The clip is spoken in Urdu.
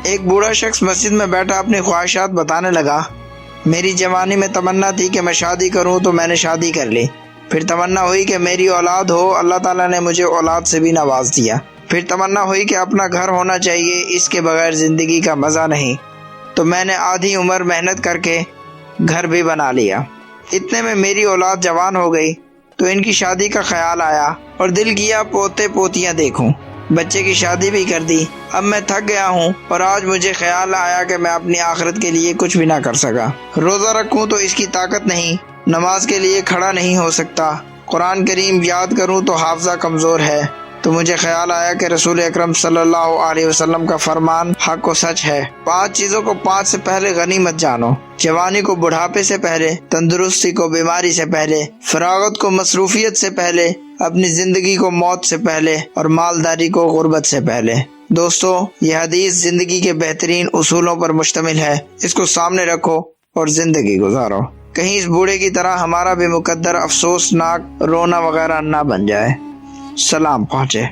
ایک بوڑھا شخص مسجد میں بیٹھا اپنی خواہشات بتانے لگا۔ میری جوانی میں تمنا تھی کہ میں شادی کروں تو میں نے شادی کر لی۔ پھر تمنا ہوئی کہ میری اولاد ہو، اللہ تعالیٰ نے مجھے اولاد سے بھی نواز دیا۔ پھر تمنا ہوئی کہ اپنا گھر ہونا چاہیے، اس کے بغیر زندگی کا مزہ نہیں، تو میں نے آدھی عمر محنت کر کے گھر بھی بنا لیا۔ اتنے میں میری اولاد جوان ہو گئی تو ان کی شادی کا خیال آیا اور دل کیا پوتے پوتیاں دیکھوں۔ بچے کی شادی بھی کر دی۔ اب میں تھک گیا ہوں اور آج مجھے خیال آیا کہ میں اپنی آخرت کے لیے کچھ بھی نہ کر سکا۔ روزہ رکھوں تو اس کی طاقت نہیں، نماز کے لیے کھڑا نہیں ہو سکتا، قرآن کریم یاد کروں تو حافظہ کمزور ہے۔ تو مجھے خیال آیا کہ رسول اکرم صلی اللہ علیہ وسلم کا فرمان حق و سچ ہے، 5 چیزوں کو 5 سے پہلے غنیمت جانو۔ جوانی کو بڑھاپے سے پہلے، تندرستی کو بیماری سے پہلے، فراغت کو مصروفیت سے پہلے، اپنی زندگی کو موت سے پہلے، اور مالداری کو غربت سے پہلے۔ دوستو، یہ حدیث زندگی کے بہترین اصولوں پر مشتمل ہے۔ اس کو سامنے رکھو اور زندگی گزارو، کہیں اس بوڑھے کی طرح ہمارا بھی مقدر افسوسناک رونا وغیرہ نہ بن جائے۔ سلام پہنچے۔